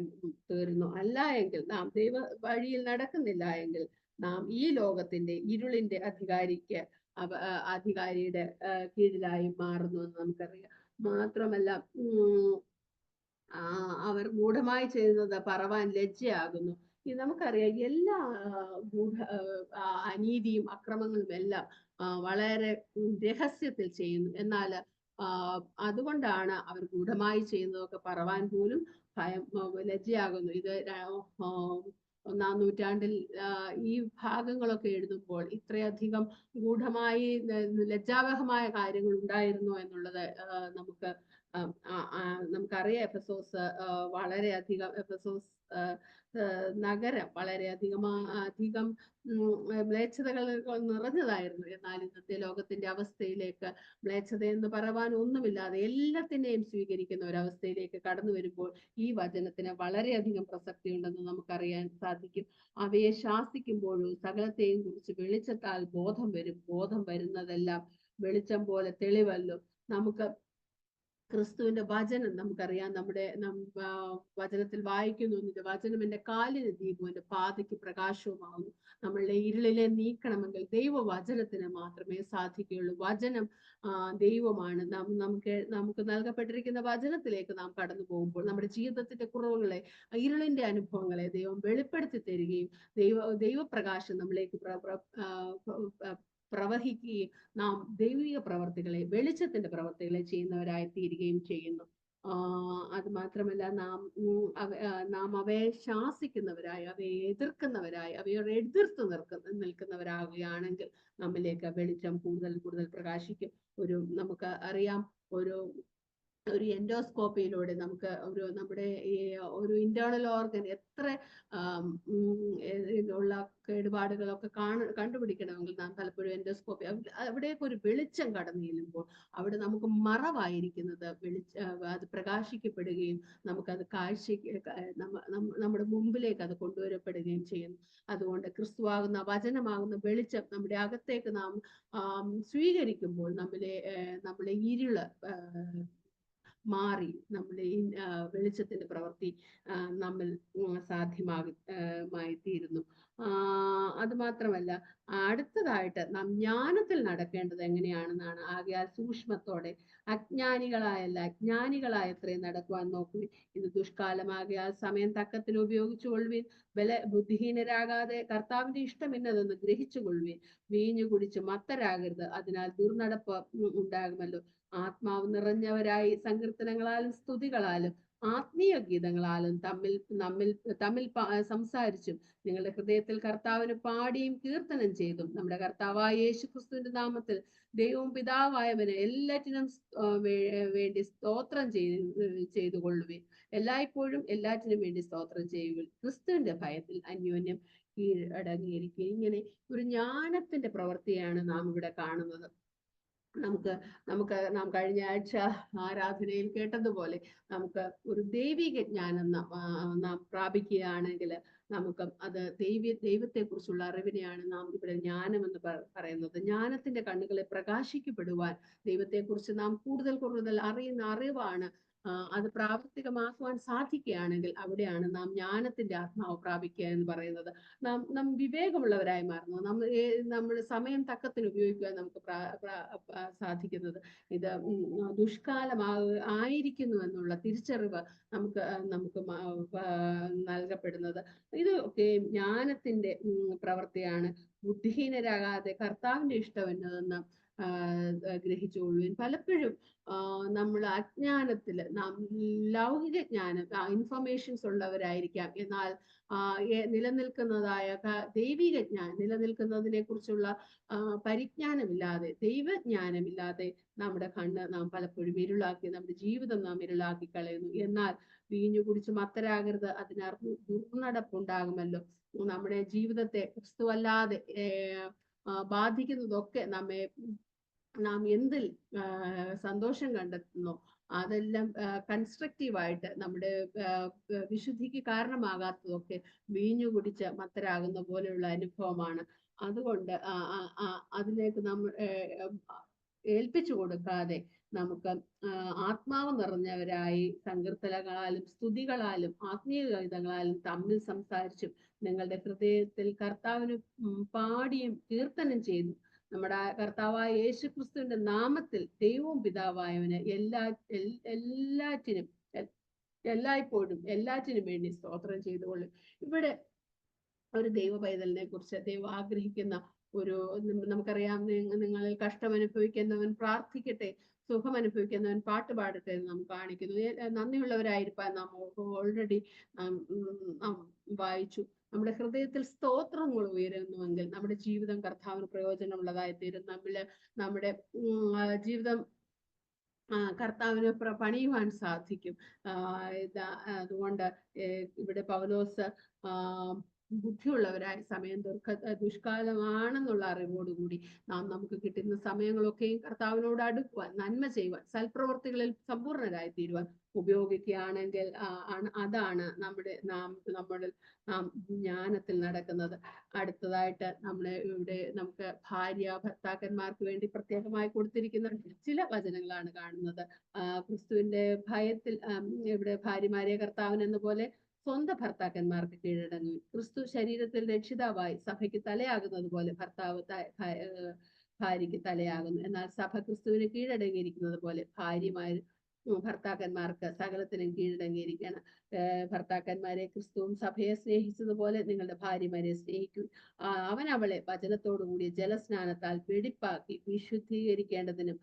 S1: തീരുന്നു. അല്ല എങ്കിൽ, നാം ദൈവ വഴിയിൽ നടക്കുന്നില്ല എങ്കിൽ, നാം ഈ ലോകത്തിന്റെ ഇരുളിന്റെ അധികാരിയുടെ കീഴിലായി മാറുന്നു എന്ന് നമുക്കറിയാം. മാത്രമല്ല, അവർ ഗൂഢമായി ചെയ്യുന്നത് പറവാൻ ലജ്ജയാകുന്നു. നമുക്കറിയാം, എല്ലാ അനീതിയും അക്രമങ്ങളും എല്ലാം വളരെ രഹസ്യത്തിൽ ചെയ്യുന്നു. എന്നാൽ അതുകൊണ്ടാണ് അവർ ഗൂഢമായി ചെയ്യുന്നതൊക്കെ പറവാൻ പോലും ലജ്ജയാകുന്നു. ഇത് 1-ാം നൂറ്റാണ്ടിൽ ഈ ഭാഗങ്ങളൊക്കെ എഴുതുമ്പോൾ ഇത്രയധികം ഗൂഢമായി ലജ്ജാവഹമായ കാര്യങ്ങൾ ഉണ്ടായിരുന്നു എന്നുള്ളത് നമുക്കറിയാം. എഫെസോസ് നഗരം വളരെയധികം മ്ലേച്ഛതകൾ നിറഞ്ഞതായിരുന്നു. എന്നാൽ ഇന്നത്തെ ലോകത്തിന്റെ അവസ്ഥയിലേക്ക് മ്ലേച്ഛത എന്ന് പറയുവാൻ ഒന്നുമില്ലാതെ എല്ലാത്തിനെയും സ്വീകരിക്കുന്ന ഒരവസ്ഥയിലേക്ക് കടന്നു വരുമ്പോൾ ഈ വചനത്തിന് വളരെയധികം പ്രസക്തി ഉണ്ടെന്ന് നമുക്കറിയാൻ സാധിക്കും. അവയെ ശാസിക്കുമ്പോഴും സകലത്തെയും കുറിച്ച് വെളിച്ചത്താൽ ബോധം വരുന്നതെല്ലാം വെളിച്ചം പോലെ തെളിവല്ലോ. നമുക്ക് ക്രിസ്തുവിന്റെ വചനം നമുക്കറിയാം. വചനത്തിൽ വായിക്കുന്നു, വചനം എന്റെ കാലിന് ദീപവും എന്റെ പാതയ്ക്ക് പ്രകാശവുമാകുന്നു. നമ്മളുടെ ഇരുളിലെ നീക്കണമെങ്കിൽ ദൈവവചനത്തിന് മാത്രമേ സാധിക്കുകയുള്ളൂ. വചനം ദൈവമാണ്. നമുക്ക് നൽകപ്പെട്ടിരിക്കുന്ന വചനത്തിലേക്ക് നാം കടന്നു പോകുമ്പോൾ നമ്മുടെ ജീവിതത്തിന്റെ കുറവുകളെ, ഇരുളിന്റെ അനുഭവങ്ങളെ ദൈവം വെളിപ്പെടുത്തി തരികയും ദൈവപ്രകാശം നമ്മിലേക്ക് പ്രവഹിക്കുകയും നാം ദൈവിക പ്രവർത്തികളെ, വെളിച്ചത്തിന്റെ പ്രവർത്തികളെ ചെയ്യുന്നവരായി തീരുകയും ചെയ്യുന്നു. അത് മാത്രമല്ല, നാം അവയെ ശാസിക്കുന്നവരായി, അവയെ എതിർക്കുന്നവരായി, അവയോട് എതിർത്ത് നിൽക്കുന്നവരാകുകയാണെങ്കിൽ നമ്മിലേക്ക് വെളിച്ചം കൂടുതൽ കൂടുതൽ പ്രകാശിക്കും. നമുക്ക് അറിയാം, ഒരു ഒരു എൻഡോസ്കോപ്പിയിലൂടെ നമുക്ക് നമ്മുടെ ഈ ഒരു ഇന്റേണൽ ഓർഗൻ എത്ര ഉള്ള കേടുപാടുകളൊക്കെ കണ്ടുപിടിക്കണമെങ്കിൽ നാം പലപ്പോഴും എൻഡോസ്കോപ്പി അവിടേക്ക് ഒരു വെളിച്ചം കടന്നു ചെല്ലുമ്പോൾ അവിടെ നമുക്ക് മറവായിരിക്കുന്നത് അത് പ്രകാശിക്കപ്പെടുകയും നമുക്കത് കാഴ്ചയ്ക്ക് നമ്മുടെ മുമ്പിലേക്ക് അത് കൊണ്ടുവരപ്പെടുകയും ചെയ്യുന്നു. അതുകൊണ്ട് ക്രിസ്തുവാകുന്ന വചനമാകുന്ന വെളിച്ചം നമ്മുടെ അകത്തേക്ക് നാം സ്വീകരിക്കുമ്പോൾ നമ്മളെ ഇരുള് മാറി നമ്മുടെ ഈ വെളിച്ചത്തിന്റെ പ്രവൃത്തി നമ്മൾ സാധ്യമായി തീരുന്നു. അത് മാത്രമല്ല, അടുത്തതായിട്ട് നാം ജ്ഞാനത്തിൽ നടക്കേണ്ടത് എങ്ങനെയാണെന്നാണ്. ആകയാൽ സൂക്ഷ്മത്തോടെ അജ്ഞാനികളായല്ല അജ്ഞാനികളായത്രേ നടക്കുവാൻ നോക്കുവിൻ. ഇത് ദുഷ്കാലമാകയാൽ സമയം തക്കത്തിന് ഉപയോഗിച്ചു കൊള്ളുവിൻ. ബുദ്ധിഹീനരാകാതെ കർത്താവിന്റെ ഇഷ്ടം എന്നതെന്ന് ഗ്രഹിച്ചു കൊള്ളുവിൻ. വീഞ്ഞു കുടിച്ച് മത്തരാകരുത്, അതിനാൽ ദുർനടപ്പ് ഉണ്ടാകുമല്ലോ. ആത്മാവ് നിറഞ്ഞവരായി സങ്കീർത്തനങ്ങളാലും സ്തുതികളാലും ആത്മീയ ഗീതങ്ങളാലും തമ്മിൽ സംസാരിച്ചും നിങ്ങളുടെ ഹൃദയത്തിൽ കർത്താവിന് പാടിയും കീർത്തനം ചെയ്തും നമ്മുടെ കർത്താവായ യേശു ക്രിസ്തുവിന്റെ നാമത്തിൽ ദൈവവും പിതാവായവന് എല്ലാറ്റിനും വേണ്ടി സ്തോത്രം ചെയ്തു കൊള്ളുവിൻ. എല്ലായ്പ്പോഴും എല്ലാറ്റിനും വേണ്ടി സ്തോത്രം ചെയ്യുവിൻ. ക്രിസ്തുവിന്റെ ഭയത്തിൽ അന്യോന്യം കീഴടങ്ങിയിരിക്കുക. ഇങ്ങനെ ഒരു ജ്ഞാനത്തിന്റെ പ്രവൃത്തിയാണ് നാം ഇവിടെ കാണുന്നത്. നാം കഴിഞ്ഞ ആഴ്ച ആരാധനയിൽ കേട്ടതുപോലെ നമുക്ക് ഒരു ദൈവിക ജ്ഞാനം നാം പ്രാപിക്കുകയാണെങ്കിൽ നമുക്ക് അത് ദൈവത്തെ കുറിച്ചുള്ള അറിവിനെയാണ് നാം ഇവിടെ ജ്ഞാനം എന്ന് പറയുന്നത്. ജ്ഞാനത്തിന്റെ കണ്ണുകളെ പ്രകാശിക്കപ്പെടുവാൻ ദൈവത്തെക്കുറിച്ച് നാം കൂടുതൽ അറിയുന്ന അറിവാണ്. അത് പ്രാവർത്തികമാക്കുവാൻ സാധിക്കുകയാണെങ്കിൽ അവിടെയാണ് നാം ജ്ഞാനത്തിന്റെ ആത്മാവ് പ്രാപിക്കുക എന്ന് പറയുന്നത്. നാം വിവേകമുള്ളവരായി മാറുന്നു. നമ്മുടെ സമയം തക്കത്തിന് ഉപയോഗിക്കുവാൻ നമുക്ക് സാധിക്കുന്നത്. ഇത് ആയിരിക്കുന്നു എന്നുള്ള തിരിച്ചറിവ് നമുക്ക് നൽകപ്പെടുന്നത്. ഇതൊക്കെ ജ്ഞാനത്തിന്റെ പ്രവൃത്തിയാണ്. ബുദ്ധിഹീനരാകാതെ കർത്താവിന്റെ ഇഷ്ടം എന്നതെന്ന് ഗ്രഹിച്ചുകൊള്ളുവിൻ. പലപ്പോഴും നമ്മൾ അജ്ഞാനത്തിൽ നാം ലൗകിക ജ്ഞാനം ഇൻഫർമേഷൻസ് ഉള്ളവരായിരിക്കാം. എന്നാൽ നിലനിൽക്കുന്നതായ ദൈവിക നിലനിൽക്കുന്നതിനെ കുറിച്ചുള്ള പരിജ്ഞാനമില്ലാതെ, ദൈവജ്ഞാനമില്ലാതെ നമ്മുടെ കണ്ണ് നാം പലപ്പോഴും ഇരുളാക്കി, നമ്മുടെ ജീവിതം നാം ഇരുളാക്കി കളയുന്നു. എന്നാൽ വീഞ്ഞു കുടിച്ച് മത്തരാകരുത്, അതിനർത്ഥം ദുർനടപ്പുണ്ടാകുമല്ലോ. നമ്മുടെ ജീവിതത്തെ ക്രിസ്തുവല്ലാതെ ബാധിക്കുന്നതൊക്കെ നാം എന്തിൽ സന്തോഷം കണ്ടെത്തുന്നു അതെല്ലാം കൺസ്ട്രക്റ്റീവായിട്ട് നമ്മുടെ വിശുദ്ധിക്ക് കാരണമാകാത്തതൊക്കെ വീഞ്ഞു കുടിച്ച് മത്തരാകുന്ന പോലെയുള്ള അനുഭവമാണ്. അതുകൊണ്ട് അതിലേക്ക് നമ്മൾ ഏൽപ്പിച്ചു കൊടുക്കാതെ നമുക്ക് ആത്മാവ് നിറഞ്ഞവരായി സങ്കീർത്തനങ്ങളാലും സ്തുതികളാലും ആത്മീയ ഗീതങ്ങളാലും തമ്മിൽ സംസാരിച്ചും നിങ്ങളുടെ ഹൃദയത്തിൽ കർത്താവിന് പാടിയും കീർത്തനം ചെയ്തു നമ്മുടെ കർത്താവായ യേശു ക്രിസ്തുവിന്റെ നാമത്തിൽ ദൈവവും പിതാവായവന് എല്ലായ്പ്പോഴും എല്ലാറ്റിനും വേണ്ടി സ്തോത്രം ചെയ്തുകൊള്ളും. ഇവിടെ ഒരു ദൈവ പൈതലിനെ കുറിച്ച് ദൈവം ആഗ്രഹിക്കുന്ന നമുക്കറിയാം, നിങ്ങളിൽ കഷ്ടം അനുഭവിക്കുന്നവൻ പ്രാർത്ഥിക്കട്ടെ, സുഖം അനുഭവിക്കുന്നവൻ പാട്ട് പാടട്ടെ എന്ന് നാം കാണിക്കുന്നു. നന്ദിയുള്ളവരായിരിക്കാൻ നാം ഓൾറെഡി വായിച്ചു. നമ്മുടെ ഹൃദയത്തിൽ സ്തോത്രങ്ങൾ ഉയരുന്നുവെങ്കിൽ നമ്മുടെ ജീവിതം കർത്താവിന് പ്രയോജനമുള്ളതായി തീരും. നമ്മുടെ ജീവിതം കർത്താവിന് പണിയുവാൻ സാധിക്കും. അതുകൊണ്ട് ഇവിടെ പൗലോസ് ബുദ്ധിയുള്ളവരായി സമയം ദുഷ്കാലമാണെന്നുള്ള അറിവോടുകൂടി നമുക്ക് കിട്ടുന്ന സമയങ്ങളൊക്കെയും കർത്താവിനോട് അടുക്കുവാൻ, നന്മ ചെയ്യുവാൻ, സൽപ്രവർത്തികളിൽ സമ്പൂർണരായി തീരുവാൻ ഉപയോഗിക്കുകയാണെങ്കിൽ അതാണ് നാം ജ്ഞാനത്തിൽ നടക്കുന്നത്. അടുത്തതായിട്ട് ഇവിടെ നമുക്ക് ഭർത്താക്കന്മാർക്ക് വേണ്ടി പ്രത്യേകമായി കൊടുത്തിരിക്കുന്ന ചില വചനങ്ങളാണ് കാണുന്നത്. ക്രിസ്തുവിന്റെ ഭയത്തിൽ ഇവിടെ ഭാര്യമാരെ കർത്താവിനെന്ന പോലെ സ്വന്തം ഭർത്താക്കന്മാർക്ക് കീഴടങ്ങി. ക്രിസ്തു ശരീരത്തിൽ രക്ഷിതാവായി സഭയ്ക്ക് തലയാകുന്നത് പോലെ ഭാര്യയ്ക്ക് തലയാകുന്നു. എന്നാൽ സഭ ക്രിസ്തുവിന് കീഴടങ്ങിയിരിക്കുന്നത് പോലെ ഭർത്താക്കന്മാർക്ക് സകലത്തിനും കീഴടങ്ങിയിരിക്കണം. ഭർത്താക്കന്മാരെ ക്രിസ്തുവും സഭയെ സ്നേഹിച്ചതുപോലെ നിങ്ങളുടെ ഭാര്യമാരെ സ്നേഹിക്കൂ. അവൻ അവളെ വചനത്തോടുകൂടി ജലസ്നാനത്താൽ വെടിപ്പാക്കി വിശുദ്ധീകരിക്കേണ്ടതിനും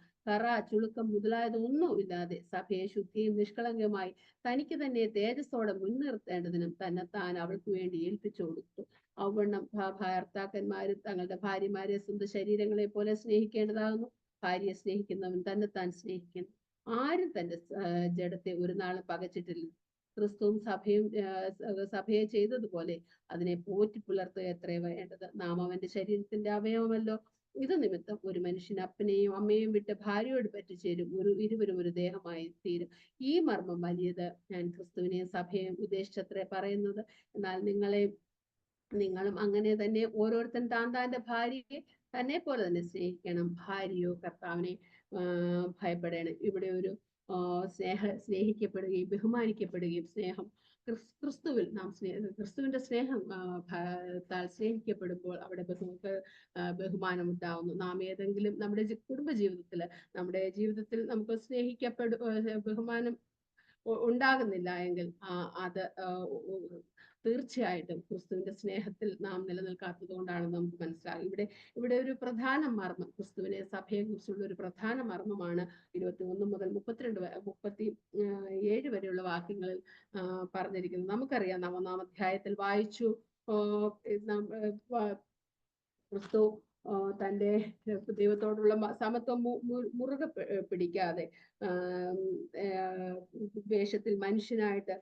S1: ചുളുക്കം മുതലായതൊന്നുമില്ലാതെ സഭയെ ശുദ്ധിയും നിഷ്കളങ്കമായി തനിക്ക് തന്നെ തേജസ്സോടെ മുൻനിർത്തേണ്ടതിനും തന്നെത്താൻ അവൾക്ക് വേണ്ടി ഏൽപ്പിച്ചു കൊടുത്തു. അവണ്ണം ഭർത്താക്കന്മാരും തങ്ങളുടെ ഭാര്യമാരെ സ്വന്തം ശരീരങ്ങളെ പോലെ സ്നേഹിക്കേണ്ടതാകുന്നു. ഭാര്യയെ സ്നേഹിക്കുന്നവൻ തന്നെത്താൻ സ്നേഹിക്കുന്നു. ആരും തന്റെ ജഡത്തെ ഒരു നാളും പകച്ചിട്ടില്ല. ക്രിസ്തുവും സഭയും സഭയെ ചെയ്തതുപോലെ അതിനെ പോറ്റി പുലർത്തുക എത്രയോ വേണ്ടത്. നാം അവന്റെ ശരീരത്തിന്റെ അവയവമല്ലോ. ഇത് നിമിത്തം ഒരു മനുഷ്യൻ അപ്പനെയും അമ്മയും വിട്ട് ഭാര്യയോട് പറ്റിച്ചേരും, ഇരുവരും ഒരു ദേഹമായി തീരും. ഈ മർമ്മം വലിയത്. ഞാൻ ക്രിസ്തുവിനെയും സഭയെയും ഉദ്ദേശിച്ചത്രേ പറയുന്നത്. എന്നാൽ നിങ്ങളും അങ്ങനെ തന്നെ ഓരോരുത്തൻ താന്റെ ഭാര്യയെ തന്നെ പോലെ തന്നെ സ്നേഹിക്കണം. ഭാര്യയോ കർത്താവിനെ ഭയപ്പെടണം. ഇവിടെ ഒരു സ്നേഹിക്കപ്പെടുകയും ബഹുമാനിക്കപ്പെടുകയും സ്നേഹം ക്രിസ്തുവിൽ നാം ക്രിസ്തുവിന്റെ സ്നേഹം താൽ സ്നേഹിക്കപ്പെടുമ്പോൾ അവിടെ ബഹുമാനം ഉണ്ടാവുന്നു. നാം ഏതെങ്കിലും നമ്മുടെ കുടുംബ ജീവിതത്തിൽ നമുക്ക് ബഹുമാനം ഉണ്ടാകുന്നില്ല എങ്കിൽ അത് തീർച്ചയായിട്ടും ക്രിസ്തുവിന്റെ സ്നേഹത്തിൽ നാം നിലനിൽക്കാത്തത് കൊണ്ടാണെന്ന് നമുക്ക് മനസ്സിലാകും. ഇവിടെ ഒരു പ്രധാന മർമ്മം, ക്രിസ്തുവിനെ സഭയെ കുറിച്ചുള്ള ഒരു പ്രധാന മർമ്മമാണ് 21 മുതൽ 37 വരെയുള്ള വാക്യങ്ങളിൽ പറഞ്ഞിരിക്കുന്നത്. നമുക്കറിയാം, 1-ാം അധ്യായത്തിൽ വായിച്ചു, ക്രിസ്തു തന്റെ ദൈവത്തോടുള്ള സമത്വം മുറുകെ പിടിക്കാതെ വേഷത്തിൽ മനുഷ്യനായിട്ട്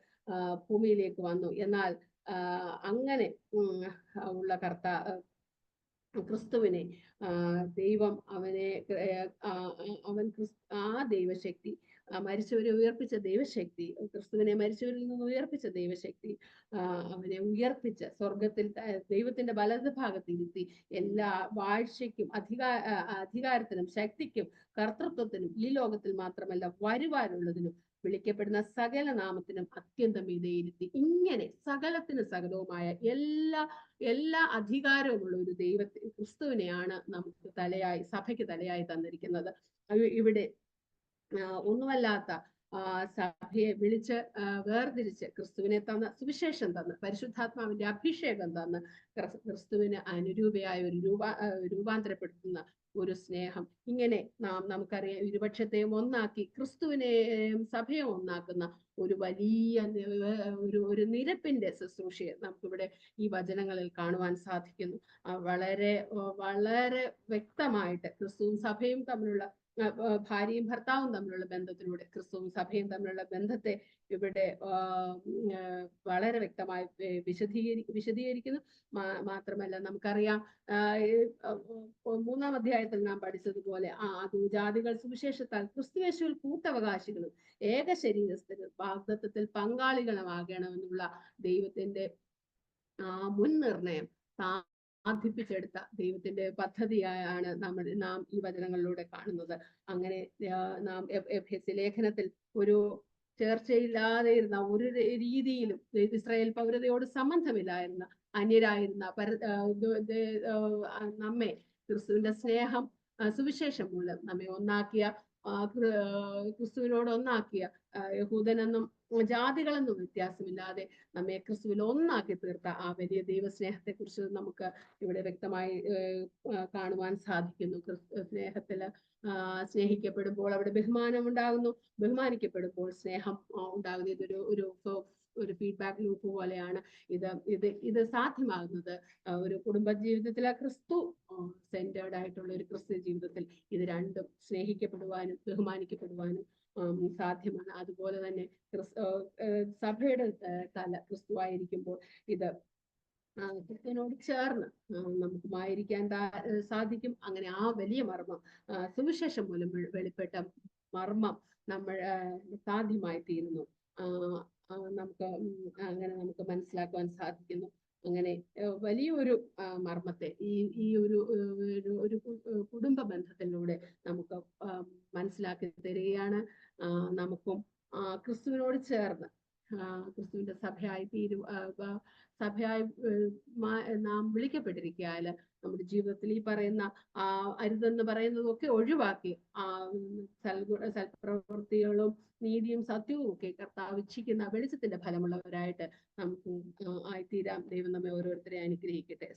S1: ഭൂമിയിലേക്ക് വന്നു. എന്നാൽ അങ്ങനെ ഉള്ള ക്രിസ്തുവിനെ ദൈവം ആ ദൈവശക്തി, മരിച്ചവരെ ഉയർപ്പിച്ച ദൈവശക്തി, ക്രിസ്തുവിനെ മരിച്ചവരിൽ നിന്ന് ഉയർപ്പിച്ച ദൈവശക്തി അവനെ ഉയർപ്പിച്ച് സ്വർഗത്തിൽ ദൈവത്തിന്റെ വലത് ഭാഗത്തിരുത്തി എല്ലാ വാഴ്ചയ്ക്കും അധികാരത്തിനും ശക്തിക്കും കർത്തൃത്വത്തിനും ഈ ലോകത്തിൽ മാത്രമല്ല വരുവാനുള്ളതിനും വിളിക്കപ്പെടുന്ന സകല നാമത്തിനും അത്യന്തം ഇതയിരുത്തി. ഇങ്ങനെ സകലവുമായ എല്ലാ അധികാരവുമുള്ള ഒരു ക്രിസ്തുവിനെയാണ് നമുക്ക് സഭയ്ക്ക് തലയായി തന്നിരിക്കുന്നത്. ഇവിടെ ഒന്നുമല്ലാത്ത സഭയെ വിളിച്ച് വേർതിരിച്ച് ക്രിസ്തുവിനെ തന്ന്, സുവിശേഷം തന്ന്, പരിശുദ്ധാത്മാവിന്റെ അഭിഷേകം തന്ന് ക്രിസ്തുവിന് അനുരൂപയായ ഒരു രൂപാന്തരപ്പെടുത്തുന്ന ഒരു സ്നേഹം. ഇങ്ങനെ നമുക്കറിയാം, ഇരുപക്ഷത്തെയും ഒന്നാക്കി ക്രിസ്തുവിനെയും സഭയെ ഒന്നാക്കുന്ന ഒരു വലിയ ഒരു നിരപ്പിന്റെ ശുശ്രൂഷയെ നമുക്കിവിടെ ഈ വചനങ്ങളിൽ കാണുവാൻ സാധിക്കുന്നു. വളരെ വളരെ വ്യക്തമായിട്ട് ക്രിസ്തുവും സഭയും തമ്മിലുള്ള, ഭാര്യയും ഭർത്താവും തമ്മിലുള്ള ബന്ധത്തിലൂടെ ക്രിസ്തുവും സഭയും തമ്മിലുള്ള ബന്ധത്തെ ഇവിടെ വളരെ വ്യക്തമായി വിശദീകരിക്കുന്നു. മാത്രമല്ല നമുക്കറിയാം, 3-ാം അധ്യായത്തിൽ നാം പഠിച്ചതുപോലെ ജാതികൾ സുവിശേഷത്താൽ ക്രിസ്തുയേശുവിൽ കൂട്ടവകാശികളും ഏക ശരീരസ്ഥരും വാഗ്ദത്തത്തിൽ പങ്കാളികളുമാകണമെന്നുള്ള ദൈവത്തിന്റെ മുൻനിർണയം സാധിപ്പിച്ചെടുത്ത ദൈവത്തിന്റെ പദ്ധതിയാണ് നാം ഈ വചനങ്ങളിലൂടെ കാണുന്നത്. അങ്ങനെ നാം എഫെസ്യ ലേഖനത്തിൽ ഒരു ചേർച്ചയില്ലാതെ ഇരുന്ന, ഒരു രീതിയിലും ഇസ്രായേൽ പൗരതയോട് സംബന്ധമില്ലായിരുന്ന, അന്യരായിരുന്ന നമ്മെ ക്രിസ്തുവിന്റെ സ്നേഹം, സുവിശേഷം മൂലം നമ്മെ ഒന്നാക്കിയ, ക്രിസ്തുവിനോട് ഒന്നാക്കിയ, യഹൂദനെന്നും ജാതികളെന്നും വ്യത്യാസമില്ലാതെ നമ്മെ ക്രിസ്തുവിൽ ഒന്നാക്കി തീർത്ത ആ വലിയ ദൈവസ്നേഹത്തെ കുറിച്ച് നമുക്ക് ഇവിടെ വ്യക്തമായി കാണുവാൻ സാധിക്കുന്നു. സ്നേഹത്തില് സ്നേഹിക്കപ്പെടുമ്പോൾ അവിടെ ബഹുമാനം ഉണ്ടാകുന്നു, ബഹുമാനിക്കപ്പെടുമ്പോൾ സ്നേഹം ഉണ്ടാകുന്നു. ഇതൊരു ഒരു ഫീഡ്ബാക്ക് ലൂപ്പ് പോലെയാണ് ഇത് സാധ്യമാകുന്നത്. ഒരു കുടുംബ ജീവിതത്തിലെ ക്രിസ്തു സെന്റേർഡ് ആയിട്ടുള്ള ഒരു ക്രിസ്തു ജീവിതത്തിൽ ഇത് രണ്ടും സ്നേഹിക്കപ്പെടുവാനും ബഹുമാനിക്കപ്പെടുവാനും സാധ്യമാണ്. അതുപോലെ തന്നെ സഭയുടെ തല ക്രിസ്തു ആയിരിക്കുമ്പോൾ ഇത് ക്രിസ്തുവിനോട് ചേർന്ന് നമുക്കുമായിരിക്കാൻ സാധിക്കും. അങ്ങനെ ആ വലിയ മർമ്മം, സുവിശേഷം മൂലം വെളിപ്പെട്ട മർമ്മം നമ്മൾ സാധ്യമായി തീരുന്നു. നമുക്ക് മനസ്സിലാക്കുവാൻ സാധിക്കുന്നു. അങ്ങനെ വലിയൊരു മർമ്മത്തെ ഈ ഒരു കുടുംബ ബന്ധത്തിലൂടെ നമുക്ക് മനസ്സിലാക്കി തരികയാണ്. നമുക്കും ക്രിസ്തുവിനോട് ചേർന്ന് ക്രിസ്തുവിന്റെ സഭയായി നാം വിളിക്കപ്പെട്ടിരിക്കാല് നമ്മുടെ ജീവിതത്തിൽ ഈ പറയുന്ന അരുതെന്ന് പറയുന്നതൊക്കെ ഒഴിവാക്കി സൽപ്രവൃത്തികളും നീതിയും സത്യവും ഒക്കെ കർത്താവ് ഇച്ഛിക്കുന്ന വെളിച്ചത്തിന്റെ ഫലമുള്ളവരായിട്ട് നമുക്ക് ആയിത്തീരാം. ദൈവം നമ്മെ ഓരോരുത്തരെ അനുഗ്രഹിക്കട്ടെ.